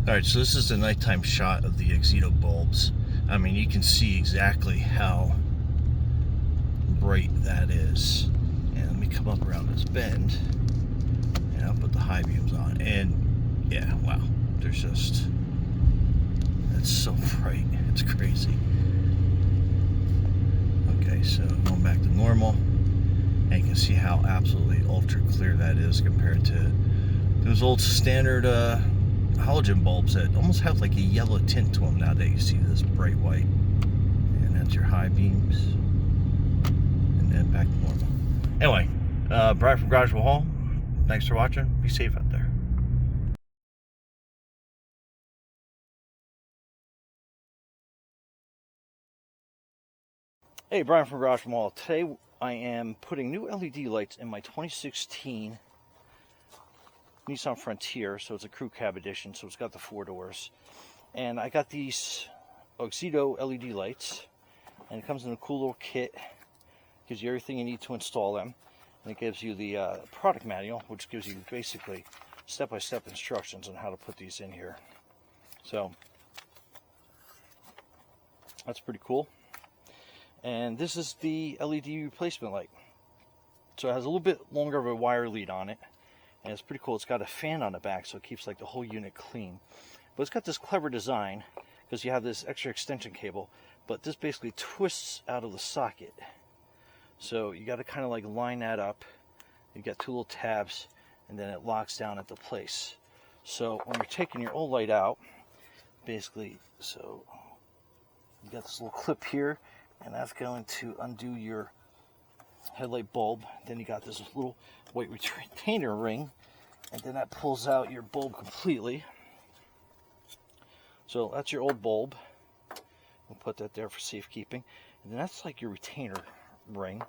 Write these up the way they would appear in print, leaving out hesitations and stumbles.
Alright, so this is the nighttime shot of the Auxito bulbs. I mean, you can see exactly how bright that is. And let me come up around this bend and I'll put the high beams on. And yeah, wow, there's just, that's so bright, it's crazy. Okay, so going back to normal, and you can see how absolutely ultra clear that is compared to those old standard halogen bulbs that almost have like a yellow tint to them. Nowadays you see this bright white, and that's your high beams, and then back to normal. Anyway, Brian from Garage Hall, thanks for watching. Be safe out there. Hey, Brian from Garage Mall. Today I am putting new LED lights in my 2016 Nissan Frontier. So it's a crew cab edition, so it's got the 4 doors. And I got these Auxito LED lights, and it comes in a cool little kit. Gives you everything you need to install them. And it gives you the product manual, which gives you basically step-by-step instructions on how to put these in here. So that's pretty cool. And this is the LED replacement light. So it has a little bit longer of a wire lead on it. And it's pretty cool. It's got a fan on the back, so it keeps like the whole unit clean. But it's got this clever design, because you have this extra extension cable. But this basically twists out of the socket. So you got to kind of like line that up. You got 2 little tabs, and then it locks down at the place. So when you're taking your old light out, basically, so you got this little clip here, and that's going to undo your headlight bulb. Then you got this little white retainer ring, and then that pulls out your bulb completely. So that's your old bulb. We'll put that there for safekeeping. And then that's like your retainer ring.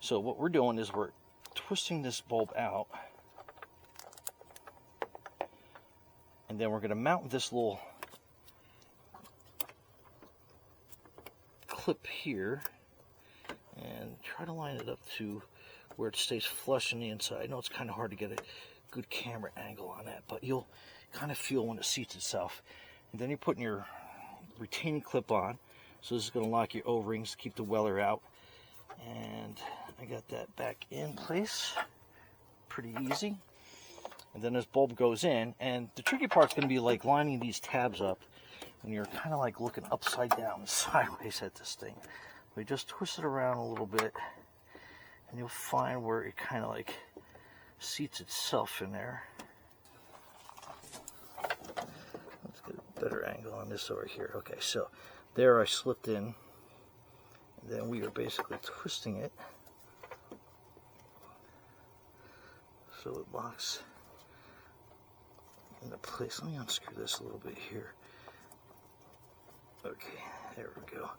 So what we're doing is we're twisting this bulb out, and then we're going to mount this little clip here and try to line it up to where it stays flush on the inside. I know it's kind of hard to get a good camera angle on that, but you'll kind of feel when it seats itself. And then you're putting your retaining clip on. So this is going to lock your O-rings, keep the weather out. And I got that back in place. Pretty easy. And then this bulb goes in, and the tricky part's going to be like lining these tabs up, and you're kind of like looking upside down, sideways at this thing. We just twist it around a little bit, and you'll find where it kind of like seats itself in there. Let's get a better angle on this over here. Okay, so there I slipped in, and then we are basically twisting it so it locks into place. Let me unscrew this a little bit here. Okay, there we go.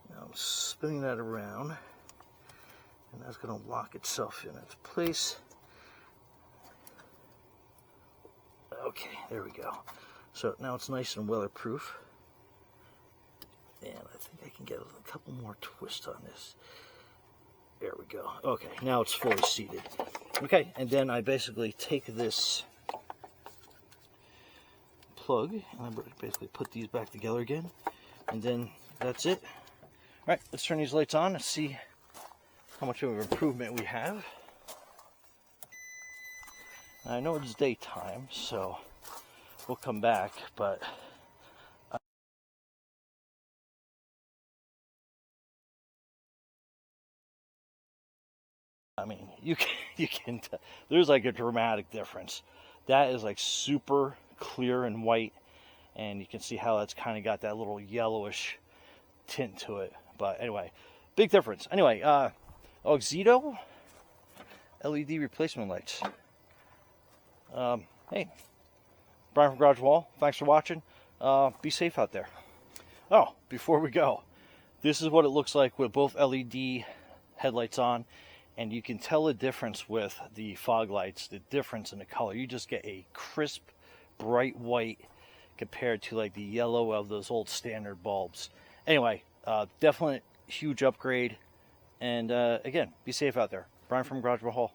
Now I'm spinning that around, and that's going to lock itself in its place. Okay, there we go. So now it's nice and weatherproof. And I think I can get a couple more twists on this. There we go. Okay, now it's fully seated. Okay, and then I basically take this plug, and I basically put these back together again. And then that's it. All right, let's turn these lights on and see how much of an improvement we have. Now, I know it's daytime, so we'll come back, but I mean, you can tell, there's like a dramatic difference. That is like super clear and white, and you can see how that's kind of got that little yellowish tint to it. But anyway, big difference. Anyway, Auxito LED replacement lights. Hey, Brian from Garage Wall, thanks for watching. Be safe out there. Oh, before we go, this is what it looks like with both LED headlights on, and you can tell the difference with the fog lights, the difference in the color. You just get a crisp, bright white compared to like the yellow of those old standard bulbs. Anyway, definitely huge upgrade. And again, be safe out there. Brian from Garage Hall.